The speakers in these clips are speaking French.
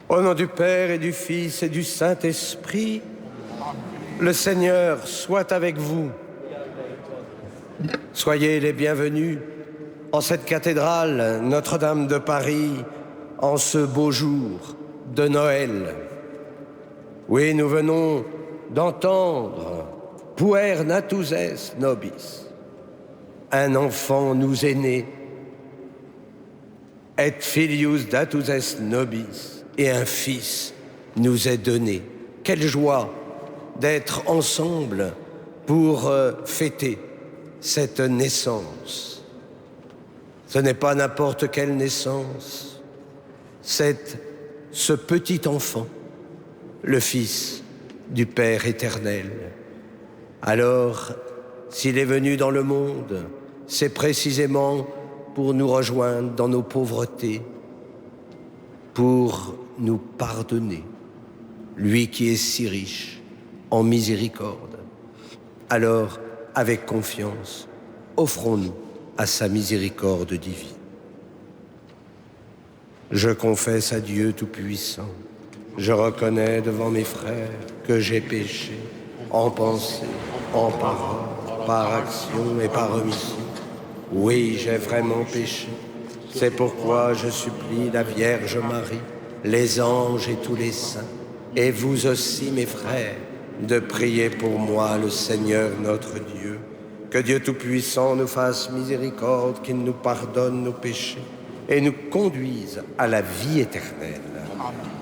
Au nom du Père et du Fils et du Saint-Esprit, le Seigneur soit avec vous. Soyez les bienvenus en cette cathédrale Notre-Dame de Paris en ce beau jour de Noël. Oui, nous venons d'entendre « Puer natus est nobis ». Un enfant nous est né. « Et filius datus est nobis ». Et un fils nous est donné. Quelle joie d'être ensemble pour fêter cette naissance. Ce n'est pas n'importe quelle naissance, c'est ce petit enfant, le Fils du Père éternel. Alors, s'il est venu dans le monde, c'est précisément pour nous rejoindre dans nos pauvretés, pour nous pardonner, lui qui est si riche en miséricorde. Alors, avec confiance, offrons-nous à sa miséricorde divine. Je confesse à Dieu Tout-Puissant, je reconnais devant mes frères que j'ai péché en pensée, en parole, par action et par omission. Oui, j'ai vraiment péché. C'est pourquoi je supplie la Vierge Marie, les anges et tous les saints, et vous aussi, mes frères, de prier pour moi le Seigneur notre Dieu. Que Dieu Tout-Puissant nous fasse miséricorde, qu'il nous pardonne nos péchés et nous conduise à la vie éternelle. Amen.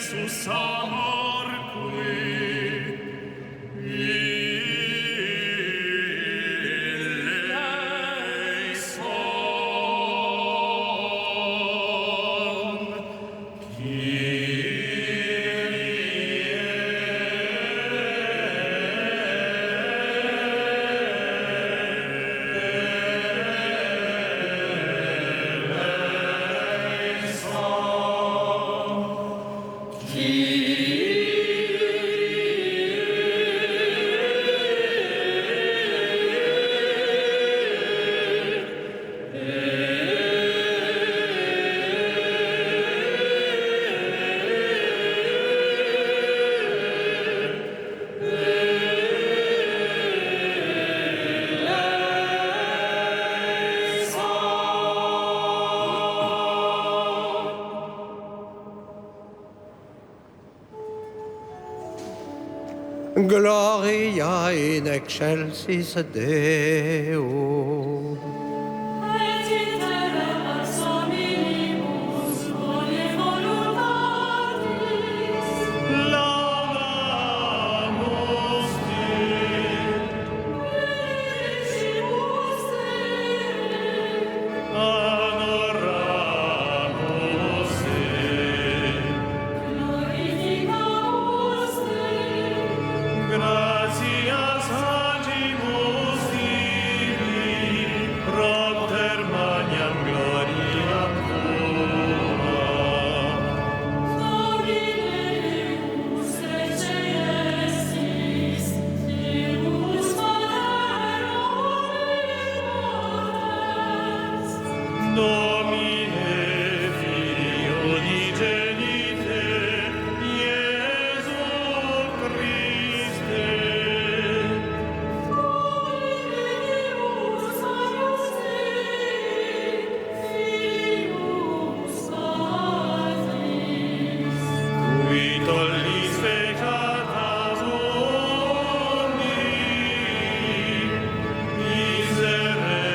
Jesus amor qui Gloria in excelsis Deo. Et in terra pax hominibus bone voluntatis. laudamus Dei, Benedicimus Dei. adoramus Dei, Glorificamus Dei. gratias agimus Dei, propter magnam gloriam tua. Domine Deus ecce estis, Deus Pater omnipotens. Domine Filii unigenite, Iesu Christe, Deus eius Dei, Filius Patris. qui tollis peccata mundi, miserere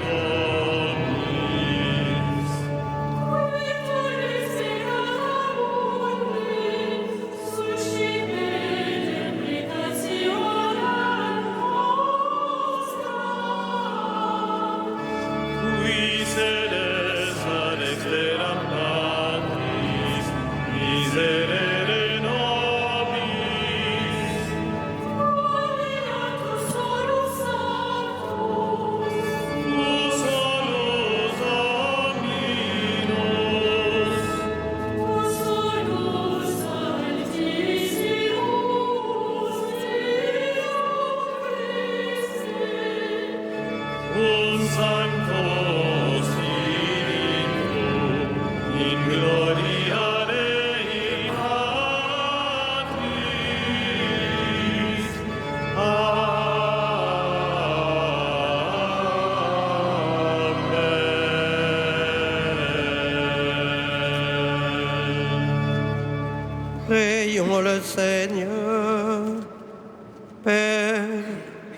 nobis. Qui tollis peccata mundi, suscipe deprecationem nostra. Qui sedes ad exteram Patris, miserere nobis. Gloriatus solus Sanctus, Tu solus Dominus, solus Altissimus Deus Christe. un sancto Spiritu, in gloria Dei Patris. Amen. Prions le Seigneur. Père,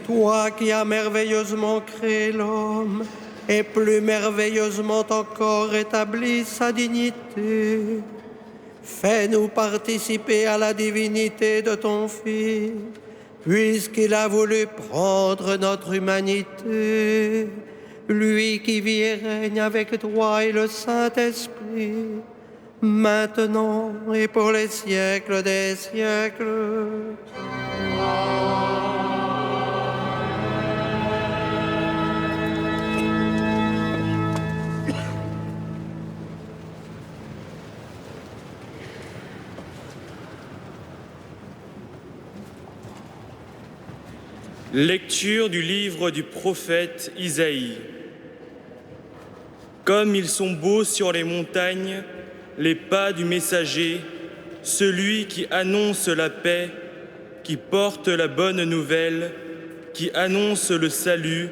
toi qui as merveilleusement créé l'homme et plus merveilleusement encore établi sa dignité, fais-nous participer à la divinité de ton Fils, puisqu'il a voulu prendre notre humanité, lui qui vit et règne avec toi et le Saint-Esprit, maintenant et pour les siècles des siècles. Lecture du livre du prophète Isaïe. Comme ils sont beaux sur les montagnes, les pas du messager, celui qui annonce la paix, qui porte la bonne nouvelle, qui annonce le salut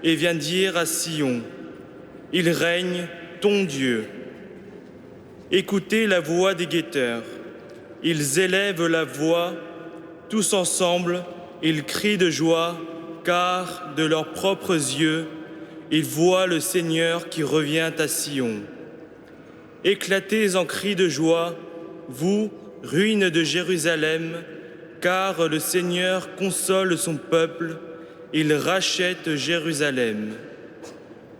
et vient dire à Sion, « Il règne, ton Dieu ». Écoutez la voix des guetteurs. Ils élèvent la voix, tous ensemble, ils crient de joie, car de leurs propres yeux, ils voient le Seigneur qui revient à Sion. Éclatez en cris de joie, vous, ruines de Jérusalem, car le Seigneur console son peuple, il rachète Jérusalem.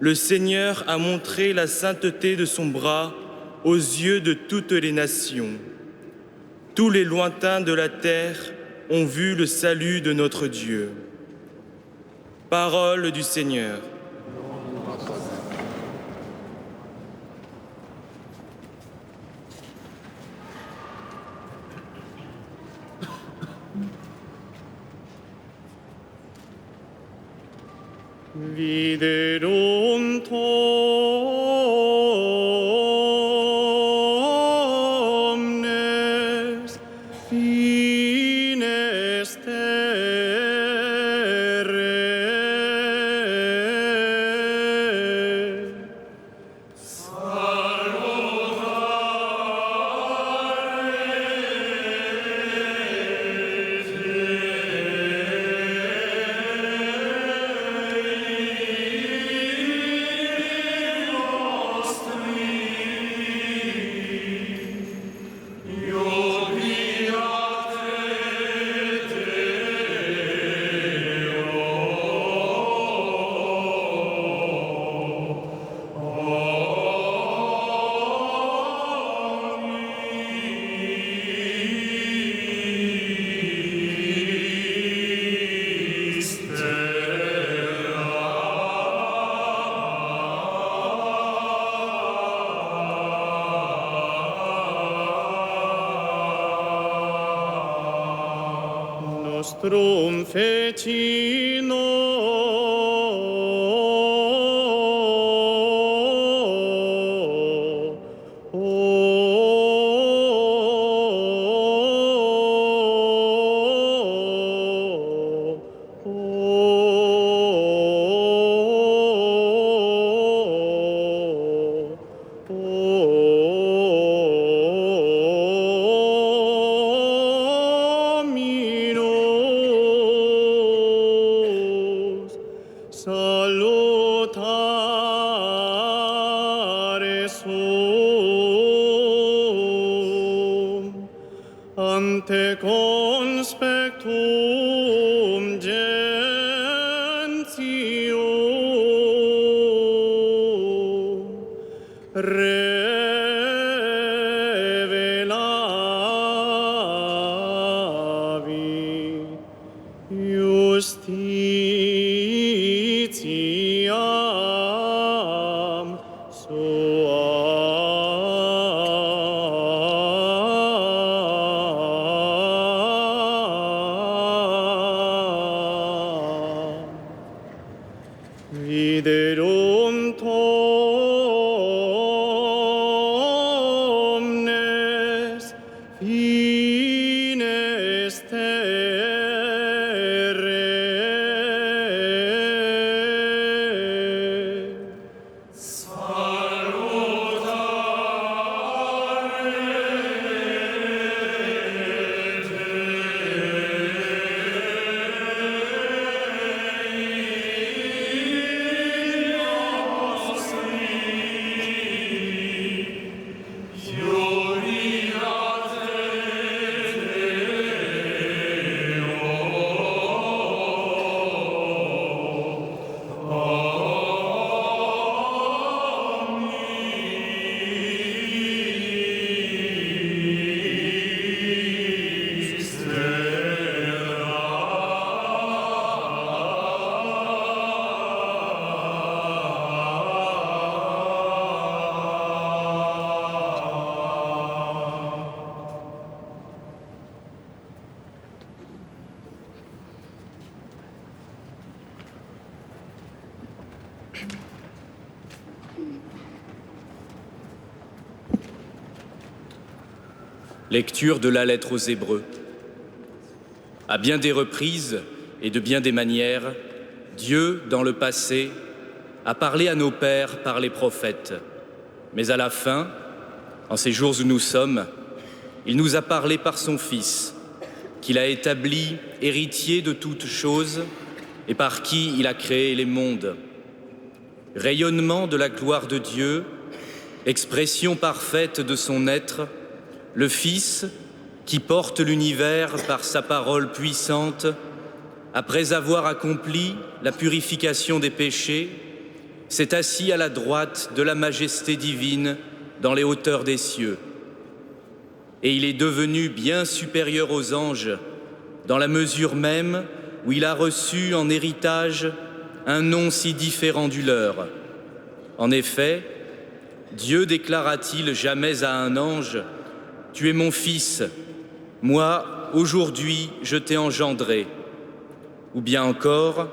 Le Seigneur a montré la sainteté de son bras aux yeux de toutes les nations. Tous les lointains de la terre ont vu le salut de notre Dieu. Parole du Seigneur. Viderum omnes fines terrae. Nostrum fecino Dominus salutare sum ante conspectum gentium revelavi justitiam suam. Viderum omnes fines terrae. Lecture de la lettre aux Hébreux. À bien des reprises et de bien des manières, Dieu, dans le passé, a parlé à nos pères par les prophètes. Mais à la fin, en ces jours où nous sommes, il nous a parlé par son Fils, qu'il a établi héritier de toutes choses et par qui il a créé les mondes. Rayonnement de la gloire de Dieu, expression parfaite de son être, le Fils qui porte l'univers par sa parole puissante, après avoir accompli la purification des péchés, s'est assis à la droite de la majesté divine dans les hauteurs des cieux. Et il est devenu bien supérieur aux anges, dans la mesure même où il a reçu en héritage un nom si différent du leur. En effet, Dieu déclara-t-il jamais à un ange « Tu es mon fils, moi, aujourd'hui, je t'ai engendré » ou bien encore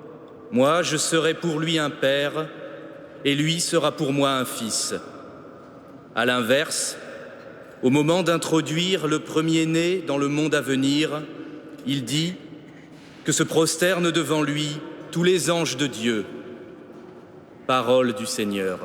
« Moi, je serai pour lui un père, et lui sera pour moi un fils ». À l'inverse, au moment d'introduire le premier-né dans le monde à venir, il dit que se prosternent devant lui tous les anges de Dieu. Parole du Seigneur.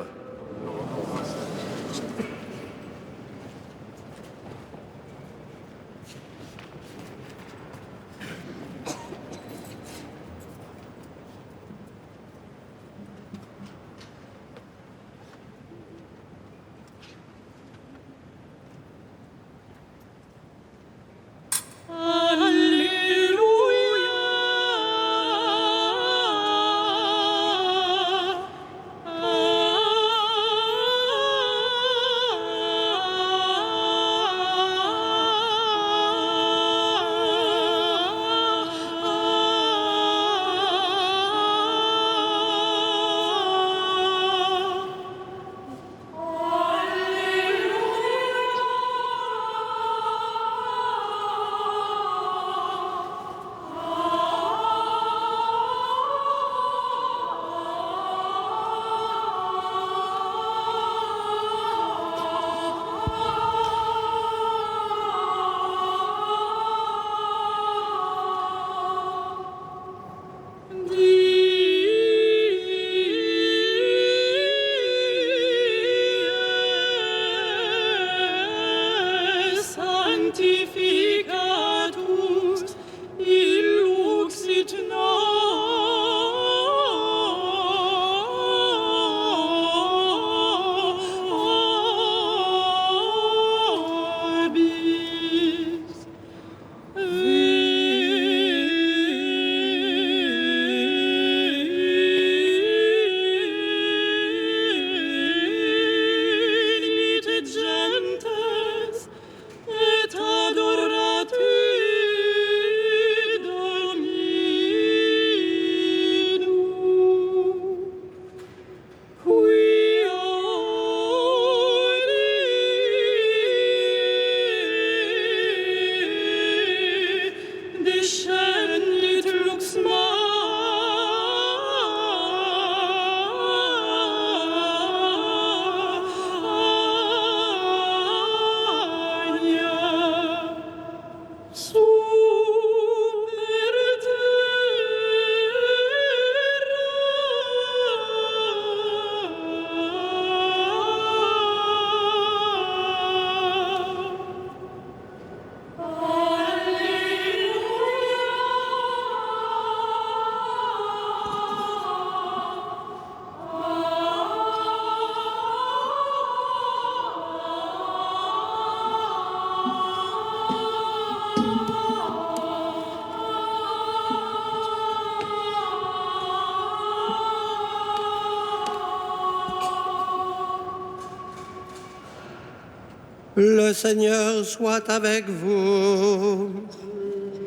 Le Seigneur soit avec vous.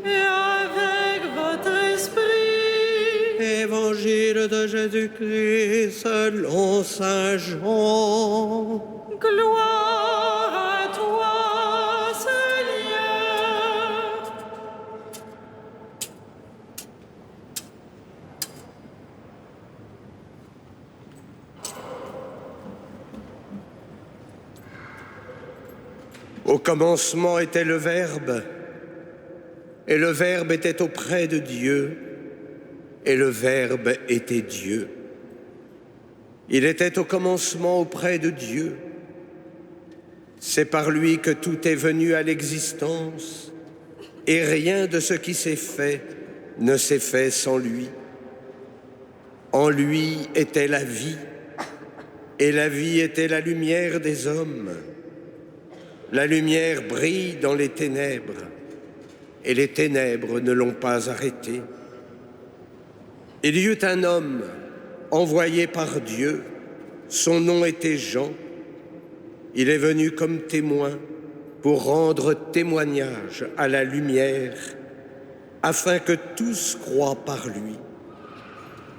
Et avec votre esprit. Évangile de Jésus-Christ selon saint Jean. Gloire à toi, Seigneur. Au commencement était le Verbe, et le Verbe était auprès de Dieu, et le Verbe était Dieu. Il était au commencement auprès de Dieu. C'est par lui que tout est venu à l'existence, et rien de ce qui s'est fait ne s'est fait sans lui. En lui était la vie, et la vie était la lumière des hommes. La lumière brille dans les ténèbres, et les ténèbres ne l'ont pas arrêtée. Il y eut un homme envoyé par Dieu, son nom était Jean. Il est venu comme témoin pour rendre témoignage à la lumière, afin que tous croient par lui.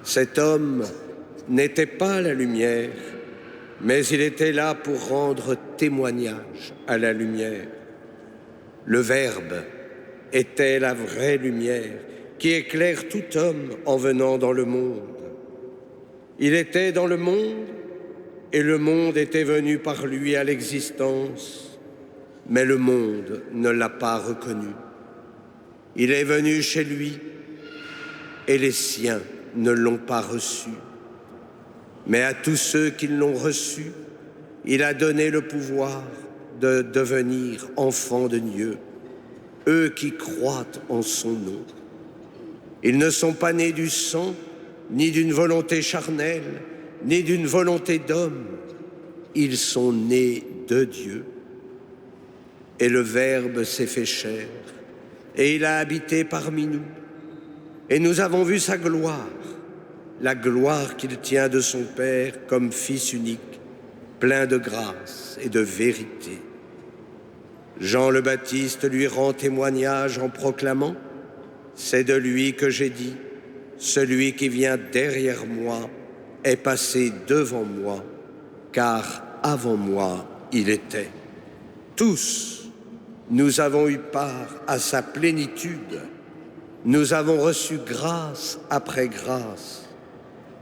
Cet homme n'était pas la lumière, mais il était là pour rendre témoignage à la lumière. Le Verbe était la vraie lumière qui éclaire tout homme en venant dans le monde. Il était dans le monde et le monde était venu par lui à l'existence, mais le monde ne l'a pas reconnu. Il est venu chez lui et les siens ne l'ont pas reçu. Mais à tous ceux qui l'ont reçu, il a donné le pouvoir de devenir enfants de Dieu, eux qui croient en son nom. Ils ne sont pas nés du sang, ni d'une volonté charnelle, ni d'une volonté d'homme. Ils sont nés de Dieu. Et le Verbe s'est fait chair, et il a habité parmi nous. Et nous avons vu sa gloire, la gloire qu'il tient de son Père comme Fils unique, plein de grâce et de vérité. Jean le Baptiste lui rend témoignage en proclamant « C'est de lui que j'ai dit, celui qui vient derrière moi est passé devant moi, car avant moi il était. » Tous, nous avons eu part à sa plénitude. Nous avons reçu grâce après grâce,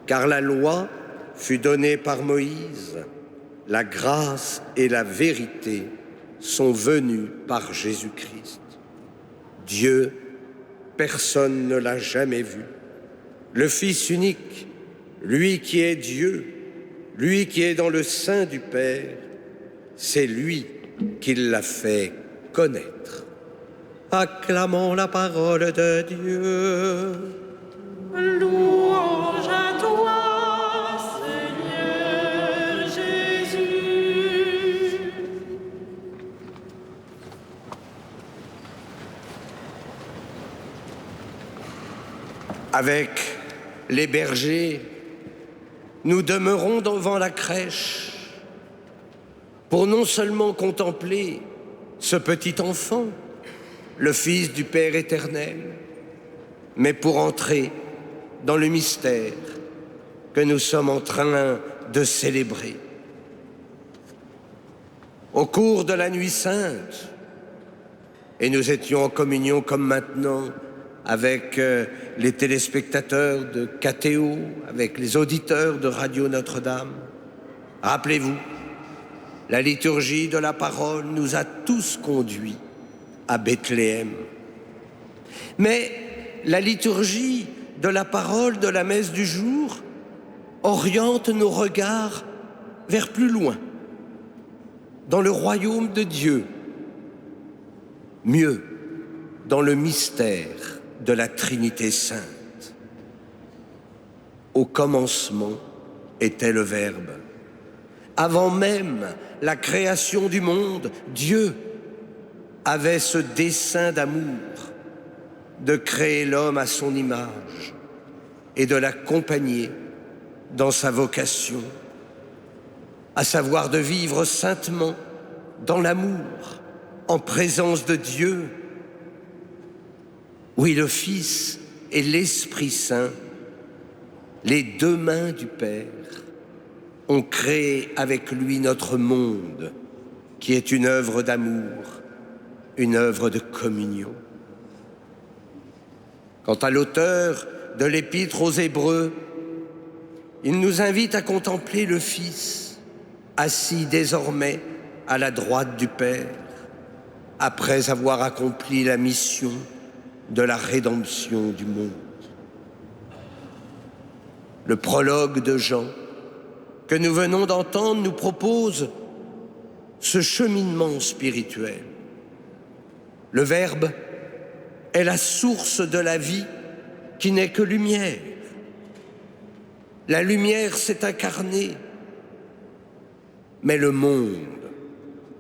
car la loi fut donnée par Moïse, la grâce et la vérité sont venues par Jésus-Christ. Dieu, personne ne l'a jamais vu. Le Fils unique, lui qui est Dieu, lui qui est dans le sein du Père, c'est lui qui l'a fait connaître. Acclamons la parole de Dieu. Louange à toi, Seigneur Jésus. Avec les bergers, nous demeurons devant la crèche pour non seulement contempler ce petit enfant, le Fils du Père éternel, mais pour entrer dans le mystère que nous sommes en train de célébrer. Au cours de la Nuit Sainte, et nous étions en communion comme maintenant avec les téléspectateurs de KTO, avec les auditeurs de Radio Notre-Dame. Rappelez-vous, la liturgie de la parole nous a tous conduits à Bethléem. Mais la liturgie de la parole de la messe du jour oriente nos regards vers plus loin, dans le royaume de Dieu, mieux, dans le mystère de la Trinité sainte. Au commencement était le Verbe. Avant même la création du monde, Dieu avait ce dessein d'amour de créer l'homme à son image et de l'accompagner dans sa vocation, à savoir de vivre saintement dans l'amour, en présence de Dieu. Oui, le Fils et l'Esprit Saint, les deux mains du Père, ont créé avec lui notre monde, qui est une œuvre d'amour, une œuvre de communion. Quant à l'auteur de l'Épître aux Hébreux, il nous invite à contempler le Fils, assis désormais à la droite du Père, après avoir accompli la mission de la rédemption du monde. Le prologue de Jean, que nous venons d'entendre, nous propose ce cheminement spirituel. Le Verbe est la source de la vie qui n'est que lumière. La lumière s'est incarnée Mais le monde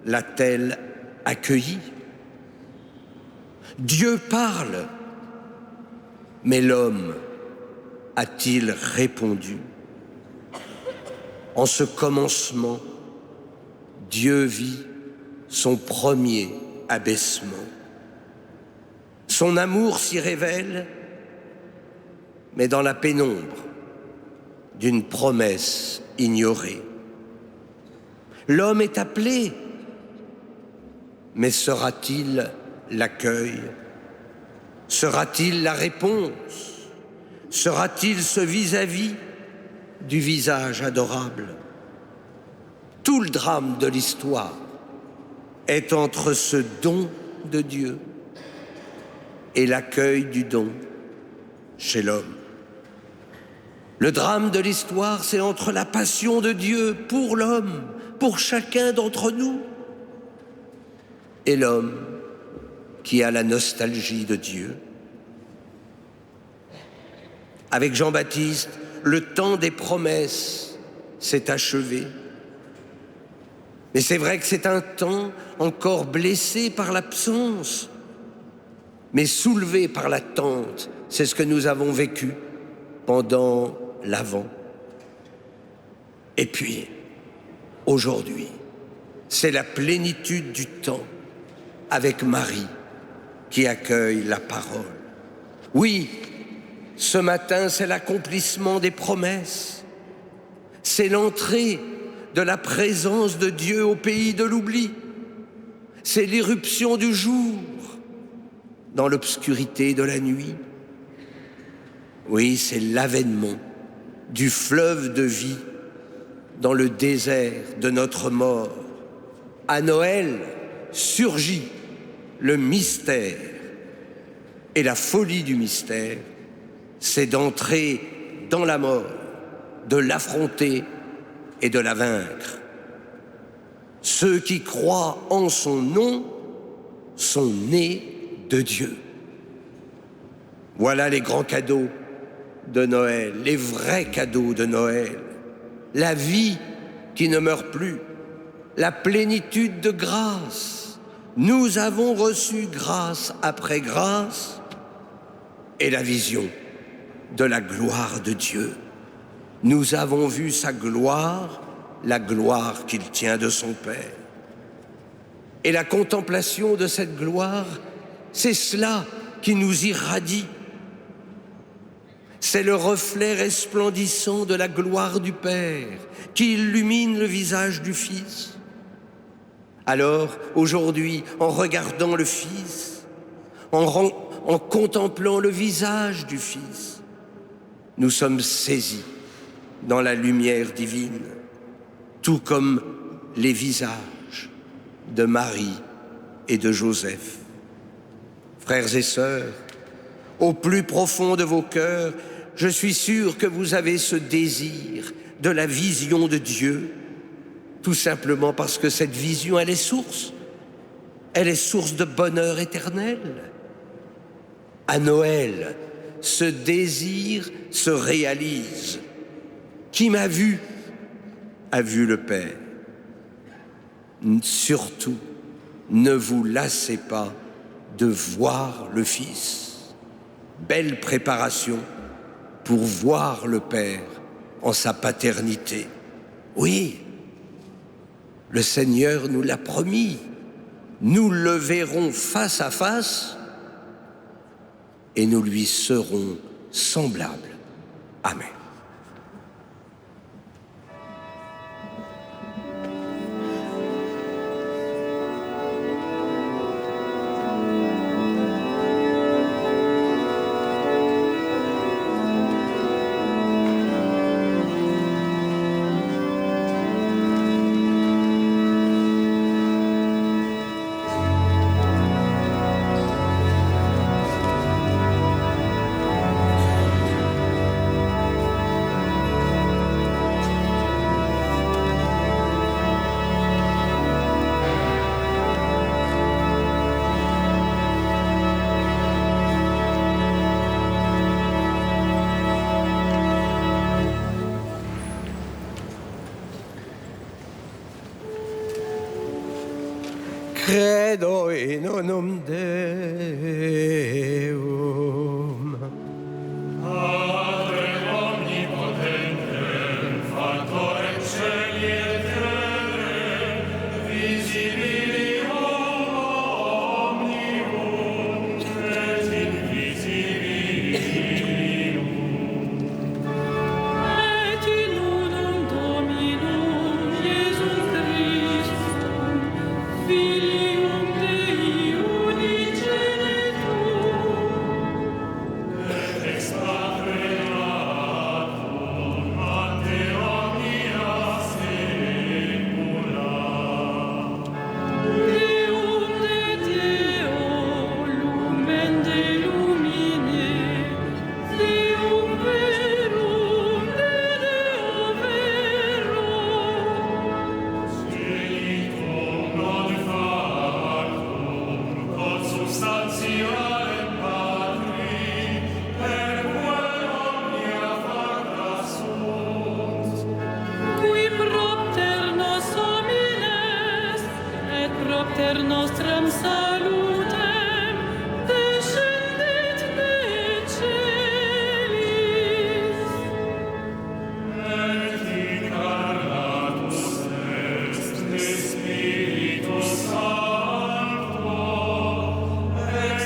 l'a-t-elle accueilli? Dieu parle, mais l'homme a-t-il répondu? En ce commencement, Dieu vit son premier abaissement. Son amour s'y révèle, mais dans la pénombre d'une promesse ignorée. L'homme est appelé, mais sera-t-il l'accueil? Sera-t-il la réponse? Sera-t-il ce vis-à-vis du visage adorable? Tout le drame de l'histoire est entre ce don de Dieu et l'accueil du don chez l'homme. Le drame de l'histoire, c'est entre la passion de Dieu pour l'homme, pour chacun d'entre nous, et l'homme qui a la nostalgie de Dieu. Avec Jean-Baptiste, le temps des promesses s'est achevé. Mais c'est vrai que c'est un temps encore blessé par l'absence, mais soulevé par l'attente. C'est ce que nous avons vécu pendant l'Avent. Et puis, aujourd'hui, c'est la plénitude du temps avec Marie qui accueille la parole. Oui, ce matin, c'est l'accomplissement des promesses. C'est l'entrée de la présence de Dieu au pays de l'oubli. C'est l'irruption du jour dans l'obscurité de la nuit. Oui, c'est l'avènement du fleuve de vie dans le désert de notre mort. À Noël surgit le mystère. Et la folie du mystère, c'est d'entrer dans la mort, de l'affronter et de la vaincre. Ceux qui croient en son nom sont nés de Dieu. Voilà les grands cadeaux de Noël, les vrais cadeaux de Noël. La vie qui ne meurt plus, la plénitude de grâce. Nous avons reçu grâce après grâce et la vision de la gloire de Dieu. Nous avons vu sa gloire, la gloire qu'il tient de son Père. Et la contemplation de cette gloire, c'est cela qui nous irradie. C'est le reflet resplendissant de la gloire du Père qui illumine le visage du Fils. Alors, aujourd'hui, en regardant le Fils, en contemplant le visage du Fils, nous sommes saisis dans la lumière divine, tout comme les visages de Marie et de Joseph. Frères et sœurs, au plus profond de vos cœurs, je suis sûr que vous avez ce désir de la vision de Dieu, tout simplement parce que cette vision, elle est source de bonheur éternel. À Noël, ce désir se réalise. Qui m'a vu a vu le Père. Surtout, ne vous lassez pas de voir le Fils. Belle préparation pour voir le Père en sa paternité. Oui, le Seigneur nous l'a promis. Nous le verrons face à face et nous lui serons semblables. Amen. Credo in unum Deum. Padre omnipotentem, factorem celi et terrae, visibilium omnium et invisibilium. Et in unum Dominum Iesum Christum, Filium Dei unigenitum, Et ex Patre natum, ante omnia saecula. Deum de Deo, lumen de lumine, Deum verum de Deo vero, Spiritum non factum, consubstantialem Patri, per quem omnia facta sunt. qui propter nos homines, et propter nostram salutem, descendit de celis. Et incarnatus est de Spiritus Sancto, ex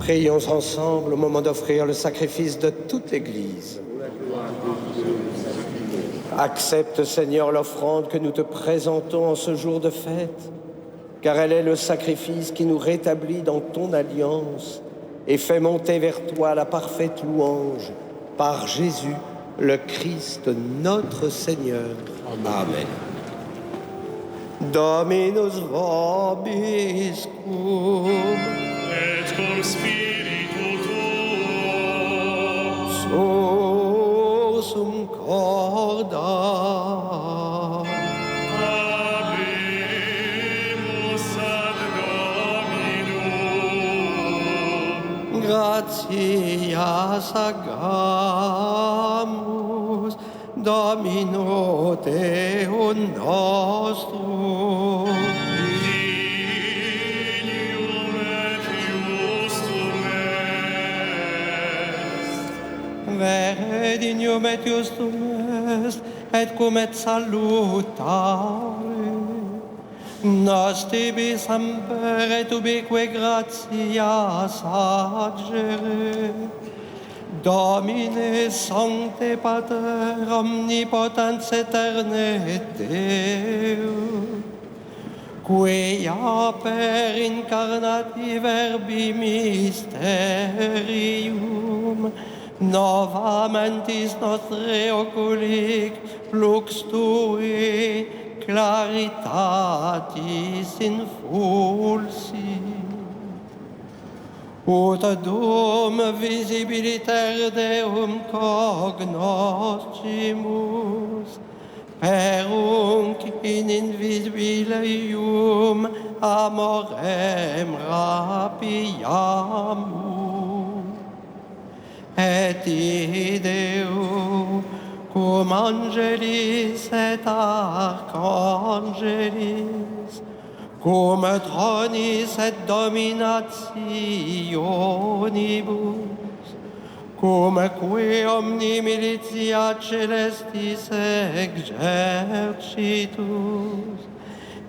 Prions ensemble au moment d'offrir le sacrifice de toute l'Église. Accepte, Seigneur, l'offrande que nous te présentons en ce jour de fête, car elle est le sacrifice qui nous rétablit dans ton alliance et fait monter vers toi la parfaite louange par Jésus, le Christ, notre Seigneur. Amen. Dominus vobiscum. Et cum spiritu tuo. Sursum corda. Habemus ad Dominum. Gratias agamus Domino Deum nostrum. Ilium et justum est. Vere dignum et justum est, et cum et salutare. Nos tibi semper et ubique gratias agere. Domine Sancte Pater omnipotens aeterne Deus, quia per incarnati verbi mysterium novamentis nostre oculi lux tui claritatis infulsi. Ut dum visibiliter Deum cognoscimus, perunc in invisibilium amorem rapiamus. Et ideo cum angelis et archangelis, cum tronis et dominationibus, cum que omni militia celestis exercitus,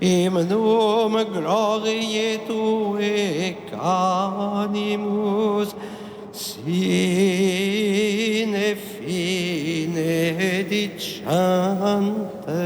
hymnum gloriae Tuae canimus, sine fine dicente.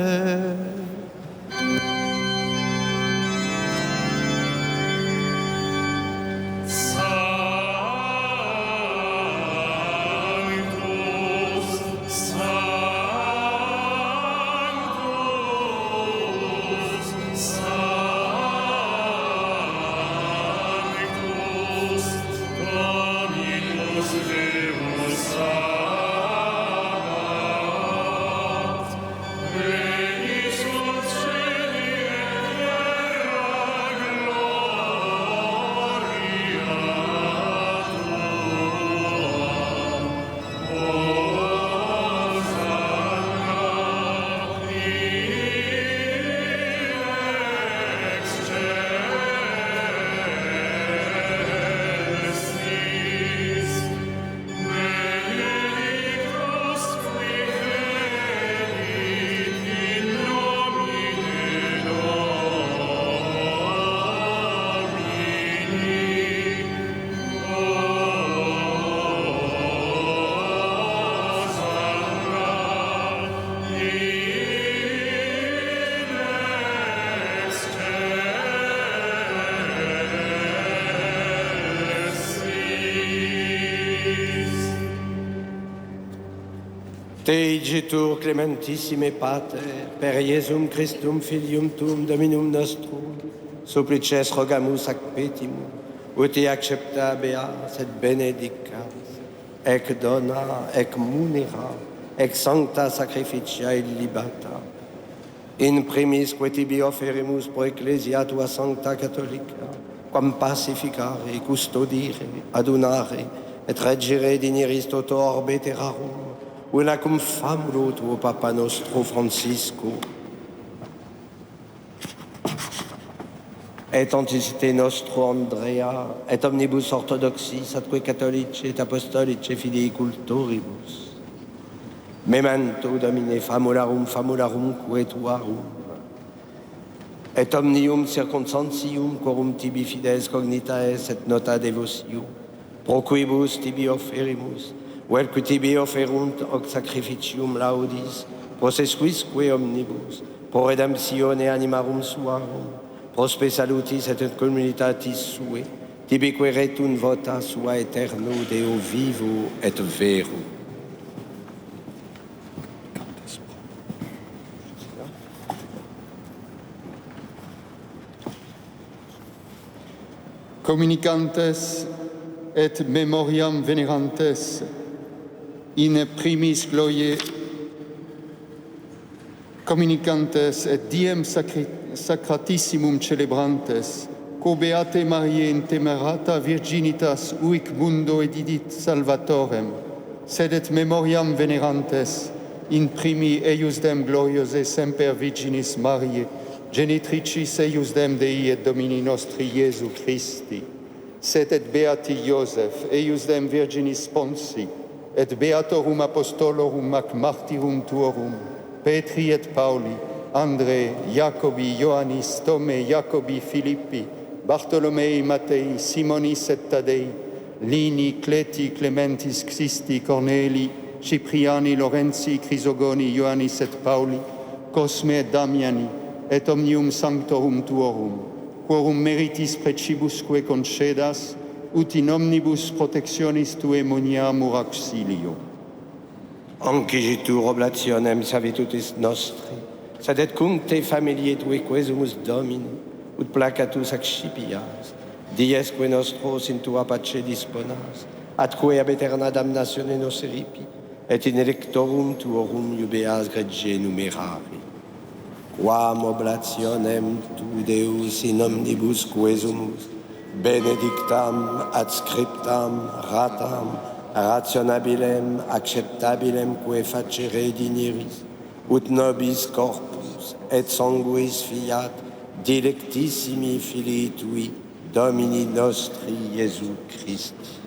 Te igitur clementissime Pater, per Iesum Christum filium tuum Dominum nostrum, supplices rogamus ac petimus, uti accepta beas et benedicas, ec dona, ec munera, ec sancta sacrificia illibata. In primis que tibi offerimus pro ecclesia tua sancta catholica, quam pacificare, custodire, adunare, et reggere digneris toto orbe terrarum, una cum famulo tuo Papa nostro Francisco, et anticite nostro Andrea, et omnibus orthodoxis atque catholici et apostolici filii cultoribus. Memento Domine famularum quae tuarum, et omnium circumstantium quorum tibi fides cognita es et nota devotio, pro quibus tibi offerimus, velque tibi offerunt hoc sacrificium laudis, procesquisque omnibus, pro redemptione animarum suarum, pro spe salutis et communitatis sue, tibi queretum vota sua eterno Deo vivo et vero. Communicantes et memoriam venerantes in primis glorie communicantes et diem sacratissimum celebrantes quo beate Mariae in temerata virginitas uic mundo edidit salvatorem sed et memoriam venerantes in primi eiusdem gloriose semper virginis Mariae genitricis eiusdem Dei et Domini nostri Iesu Christi, sed et beati Iosef, eiusdem virginis sponsi, et beatorum apostolorum ac martyrum tuorum, Petri et Pauli, Andre, Jacobi, Ioannis, Tome, Jacobi, Filippi, Bartolomei, Mattei, Simonis et Tadei, Lini, Cleti, Clementis, Xisti, Corneli, Cipriani, Lorenzi, Crisogoni, Ioannis et Pauli, Cosme et Damiani, et omnium sanctorum tuorum, quorum meritis precibusque concedas, ut in omnibus protectionis tue moniamur auxilio. Ancigitur oblationem servitutis nostri, sed et cum te familie tue quesumus Domini, ut placatus accipias, diesque nostros in tua pace disponas, atque ab aeterna damnatione nos ripi, et in electorum tuorum iubeas gregge numerari. Quam oblationem tu Deus in omnibus quesumus, benedictam, adscriptam, ratam, rationabilem, acceptabilem que facere digneris, ut nobis corpus et sanguis fiat dilectissimi filii tui, Domini nostri Iesu Christi.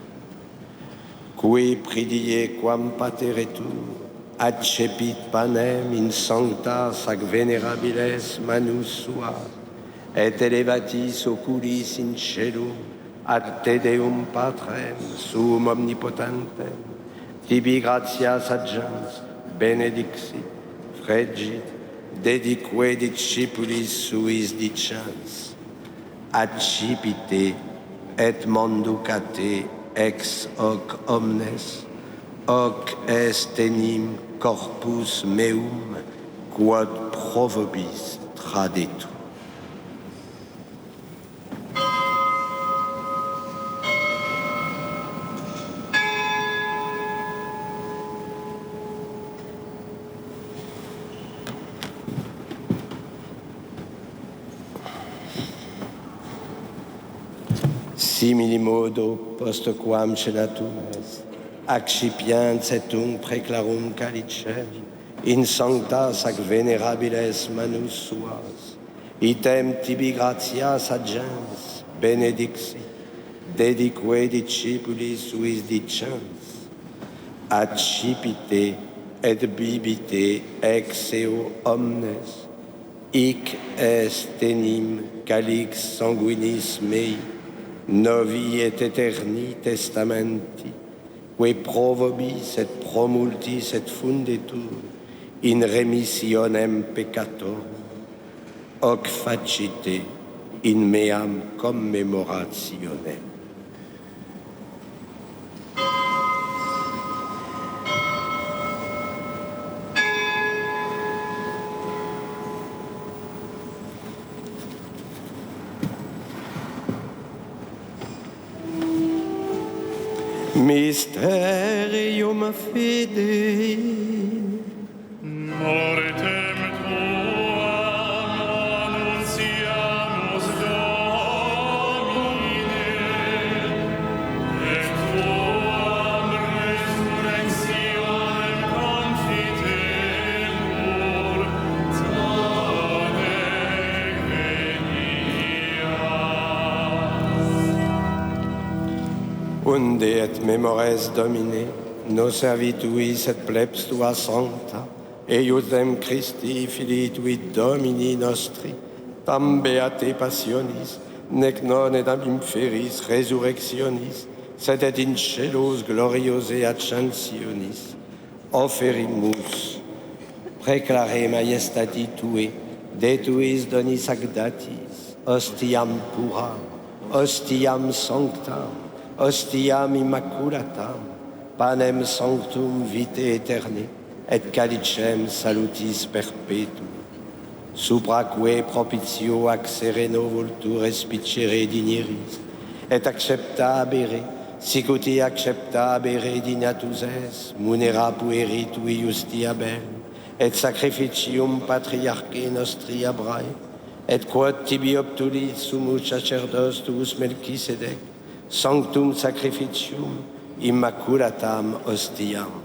Qui pridie quam pateretur, accepit panem in sanctas ac venerabiles manus suas, et elevatis oculis in celum, ad te Deum Patrem, sum omnipotentem, tibi gratias agens, benedixit, fregit, dedique discipulis suis dicens, accipite et manducate ex hoc omnes, hoc est enim corpus meum, quod pro vobis tradetur. Simili modo post quam cenatum est, accipiant cetum preclarum calicem, in sanctas ac venerabiles manus suas, item tibi gratias agens, benedixit, dedique discipulis suis dicens, accipite et bibite ex eo omnes, hic est enim calix sanguinis mei, novi et eterni testamenti, que pro vobis et pro multis et fundetur in remissionem peccatorum, hoc facite in meam commemorationem. Mysterium Fidei. Mortem tuam annunciamus Domine, et tuam resurrectionem confitemur, zadec venias. Unde et memores Domine, nos servituis et plebs tua sancta, eiusdem Christi filii tui Domini nostri, tam beate passionis, nec non edam inferis resurrectionis, sed et in celos gloriose accensionis, offerimus, preclare majestati tue, de tuis donis agdatis, ostiam pura, ostiam sanctam, ostiam immaculatam, panem sanctum vitae aeternae, et calicem salutis perpetuum. Supraque propitio ac sereno vultur respicere dinieris, et accepta abere, sic uti accepta abere dignatus es, munera pueri tui justia bel, et sacrificium patriarchae nostri Abrae, et quod tibi obtulit sumus sacerdos tuus Melchisedec, sanctum sacrificium immaculatam ostiam.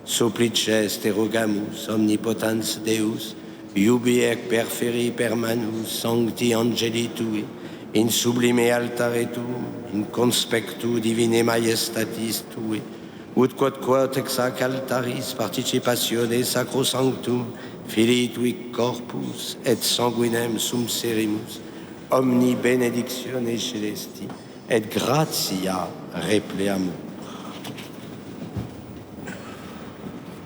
Supplices te rogamus, omnipotens Deus, iubi ec perferi per manus sancti angeli tui, in sublime altare tuum, in conspectu divine majestatis tui, ut quod ex hac altaris participatione sacrosanctum filii tui corpus et sanguinem sum serimus, omni benedictione celesti, et gratia repleamur.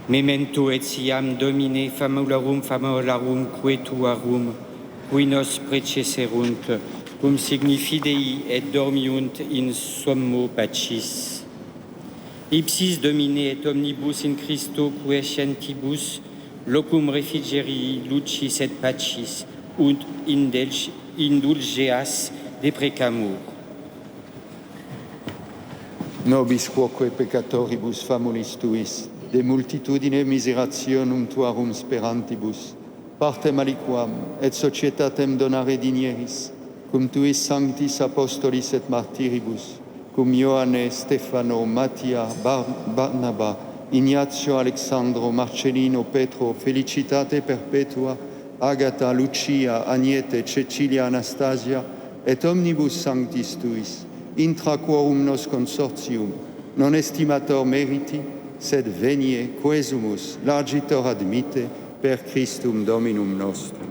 Memento etiam Domine famularum que tuarum, qui nos preceserunt, cum signifi Dei et dormiunt in sommo pacis. Ipsis Domine et omnibus in Christo quiescentibus, locum refigerii lucis et pacis, ut indulgeas deprecamur. Nobis quoque peccatoribus famulis tuis, de multitudine miserationum tuarum sperantibus, partem aliquam et societatem donare dinieris, cum tuis sanctis apostolis et martiribus, cum Ioanne, Stefano, Mattia, Barnaba, Ignazio, Alexandro, Marcellino, Petro, Felicitate perpetua, Agata, Lucia, Agnete, Cecilia, Anastasia, et omnibus sanctis tuis, intra quorum nos consortium, non estimator meriti, sed venie quesumus largitor admite per Christum Dominum nostrum.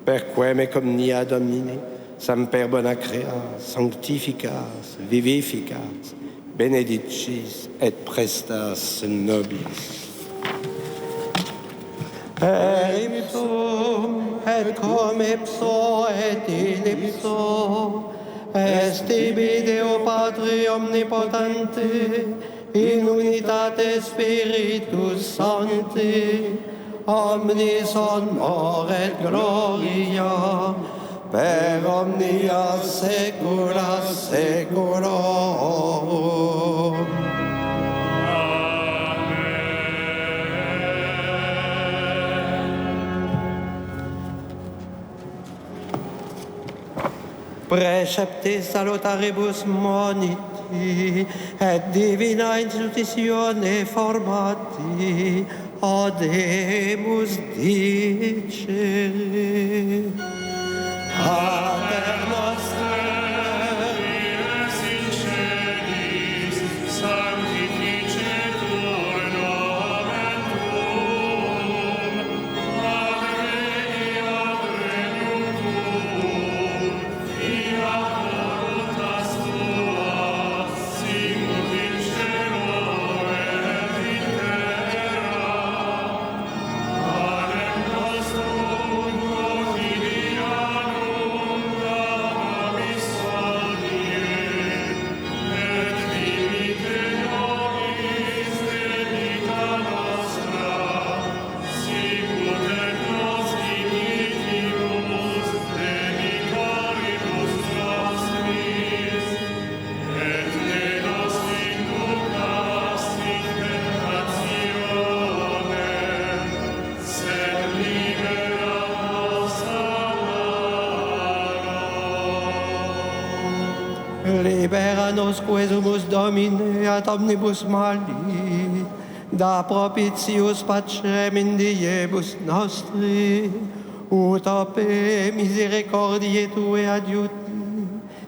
Perquem ec omnia Domine, semper bona crea, sanctificas, vivificas, benedicis et prestas nobis. Per ipsum, et cum ipso, et in ipso, est tibi Deo Patri omnipotente, in unitate Spiritus Sancti, omnis honor et gloria, per omnia saecula saeculorum. Preceptis salutaribus moniti, et divina institutione formati, odemus dicere. Pater noster, qui es in celis, sanctificetur nomen tuum, adveniat regnum tuum, fiat voluntas tua, sicut in cielo et in terra. Panem nostrum quotidianum da nobis hodie, et dimitte nobis debita nostra, sicut et nos dimittimus debitoribus nostris, et ne nos inducas in tentationem, sed libera nos a malo. libera nos quesumus Domine ad omnibus mali, da propitius pacem in diebus nostri, ut ope misericordiae Tue adiuti,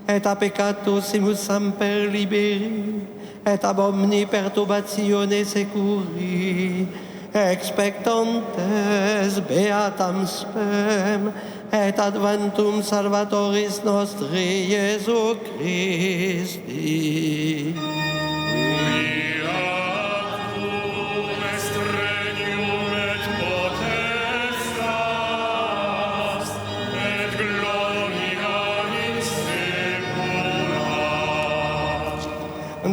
et a peccatussimus semper liberi, et ab omni perturbatione securi, expectantes beatam spem, et adventum Salvatoris nostri Iesu Christi.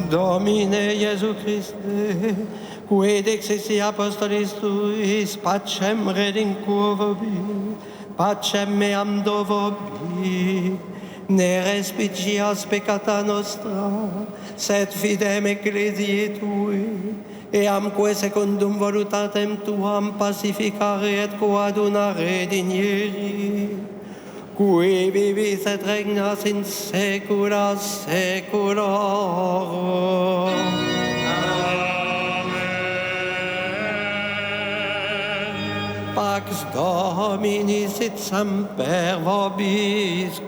Domine Iesu Christe, quid exissi apostolis tuis, pacem redinquo vobis, pacem meam do vobis, ne respicies peccata nostra, sed fidem ecclesiae tui, eamque secundum voluntatem tuam pacificare et coadunare dignieri, qui vivis et regnas in saecula saeculorum. Amen. Pax Domini sit semper vobiscum.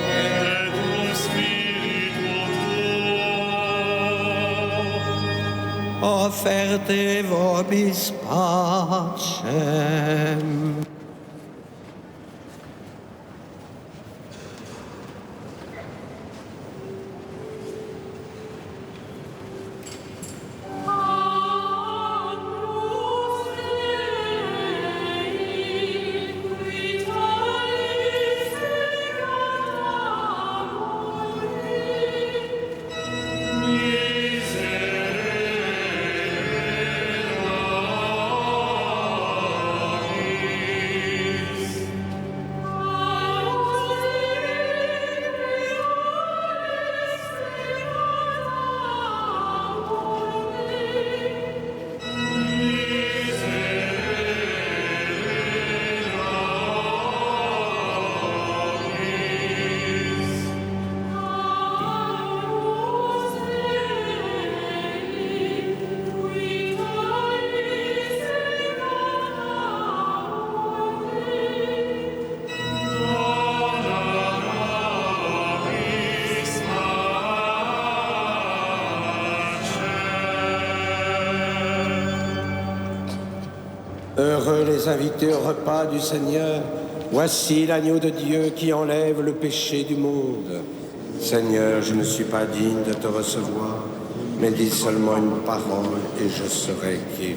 Et cum spiritu tuo. Offerte vobis pacem. Heureux les invités au repas du Seigneur. Voici l'agneau de Dieu qui enlève le péché du monde. Seigneur, je ne suis pas digne de te recevoir, mais dis seulement une parole et je serai guéri.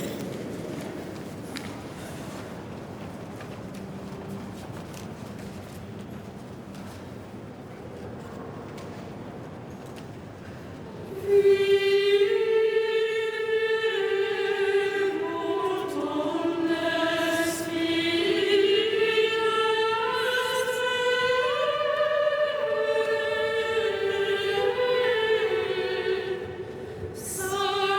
Saluta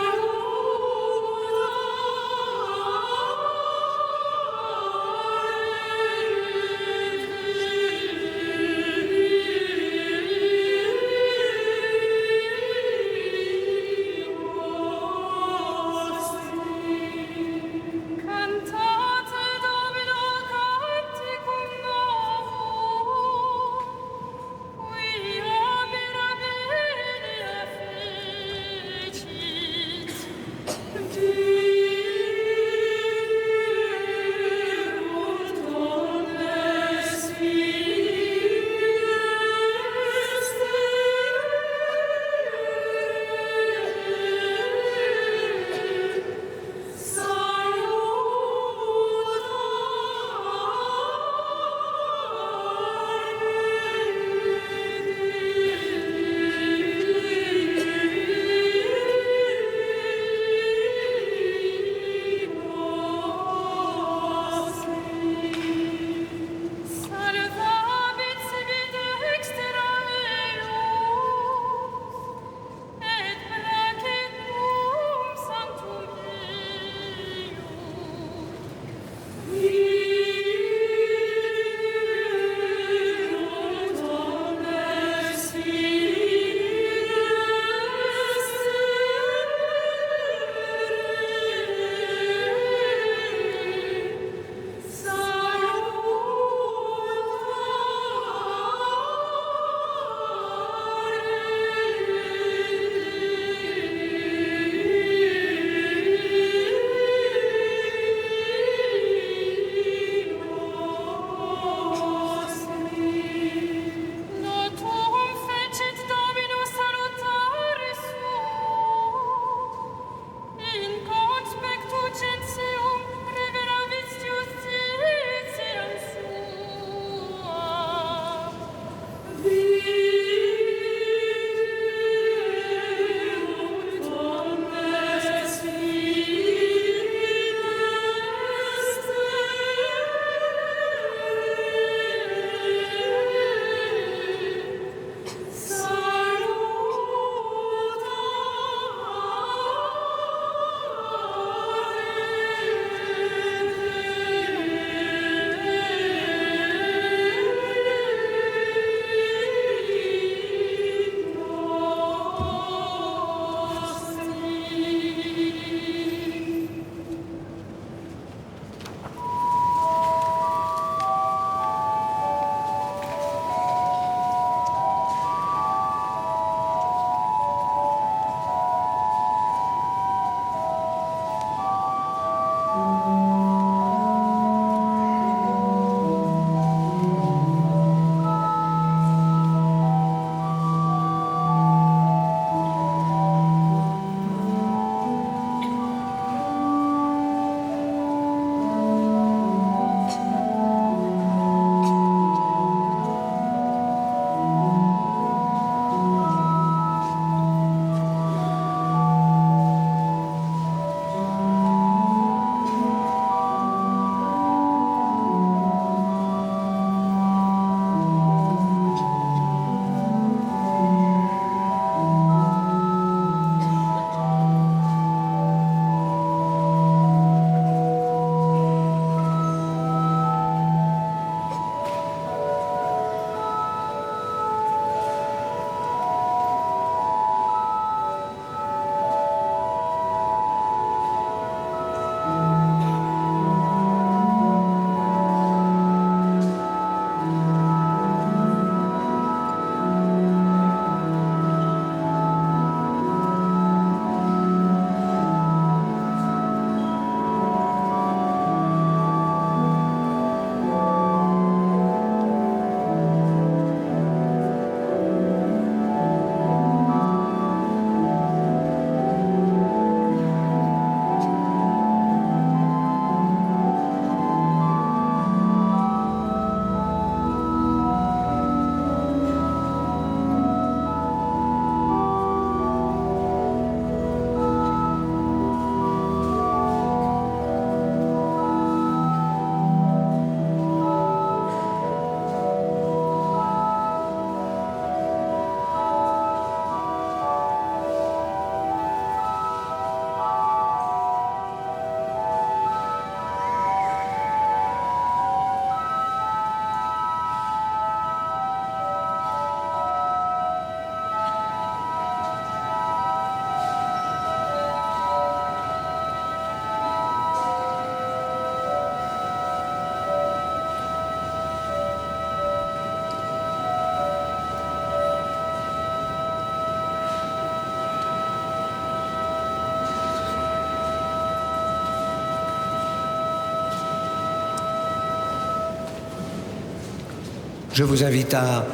Je vous invite à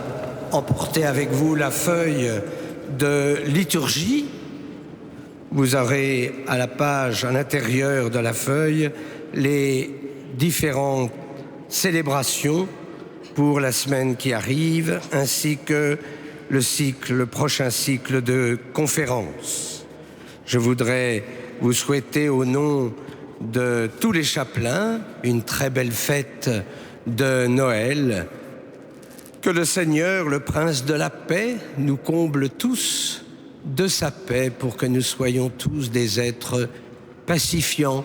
emporter avec vous la feuille de liturgie. Vous aurez à la page, à l'intérieur de la feuille, les différentes célébrations pour la semaine qui arrive, ainsi que le prochain cycle de conférences. Je voudrais vous souhaiter au nom de tous les chapelains une très belle fête de Noël. Que le Seigneur, le Prince de la paix, nous comble tous de sa paix pour que nous soyons tous des êtres pacifiants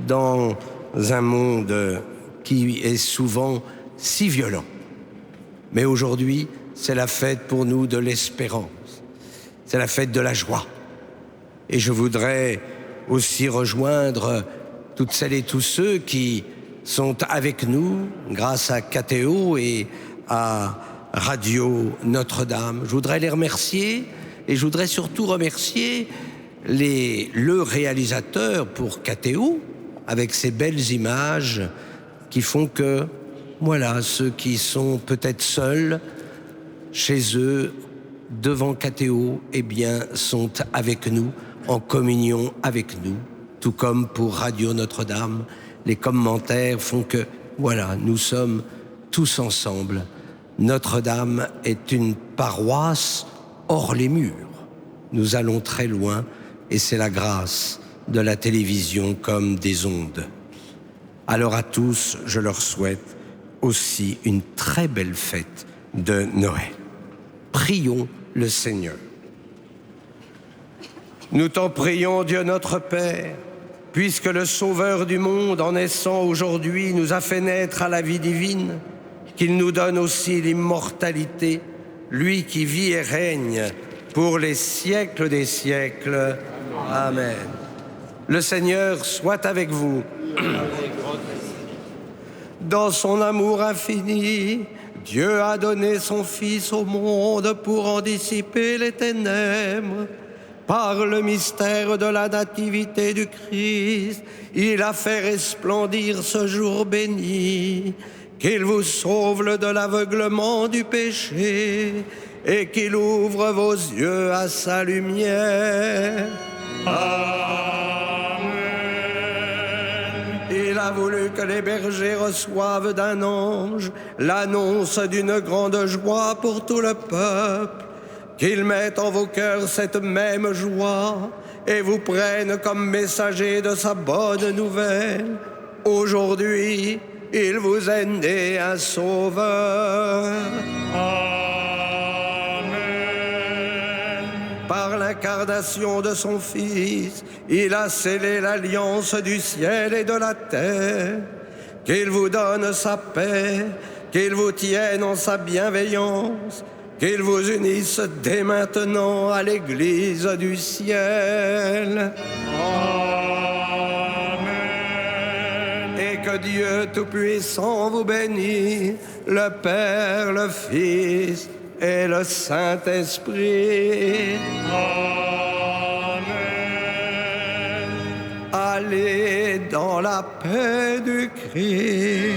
dans un monde qui est souvent si violent. Mais aujourd'hui, c'est la fête pour nous de l'espérance. C'est la fête de la joie. Et je voudrais aussi rejoindre toutes celles et tous ceux qui sont avec nous grâce à KTO et à Radio Notre-Dame. Je voudrais les remercier et je voudrais surtout remercier le réalisateur pour KTO avec ces belles images qui font que, voilà, ceux qui sont peut-être seuls chez eux devant KTO, eh bien, sont avec nous, en communion avec nous, tout comme pour Radio Notre-Dame. Les commentaires font que, voilà, nous sommes tous ensemble. Notre-Dame est une paroisse hors les murs. Nous allons très loin et c'est la grâce de la télévision comme des ondes. Alors à tous, je leur souhaite aussi une très belle fête de Noël. Prions le Seigneur. Nous t'en prions, Dieu notre Père, puisque le Sauveur du monde, en naissant aujourd'hui, nous a fait naître à la vie divine, qu'il nous donne aussi l'immortalité, lui qui vit et règne pour les siècles des siècles. Amen. Le Seigneur soit avec vous. Dans son amour infini, Dieu a donné son Fils au monde pour en dissiper les ténèbres. Par le mystère de la nativité du Christ, il a fait resplendir ce jour béni. Qu'il vous sauve de l'aveuglement du péché et qu'il ouvre vos yeux à sa lumière. Amen. Il a voulu que les bergers reçoivent d'un ange l'annonce d'une grande joie pour tout le peuple. Qu'il mette en vos cœurs cette même joie et vous prenne comme messager de sa bonne nouvelle. Aujourd'hui, il vous est né un sauveur. Amen. Par l'incarnation de son Fils, il a scellé l'alliance du ciel et de la terre. Qu'il vous donne sa paix, qu'il vous tienne en sa bienveillance, qu'il vous unisse dès maintenant à l'Église du ciel. Que Dieu Tout-Puissant vous bénisse, le Père, le Fils et le Saint-Esprit. Amen. Allez dans la paix du Christ.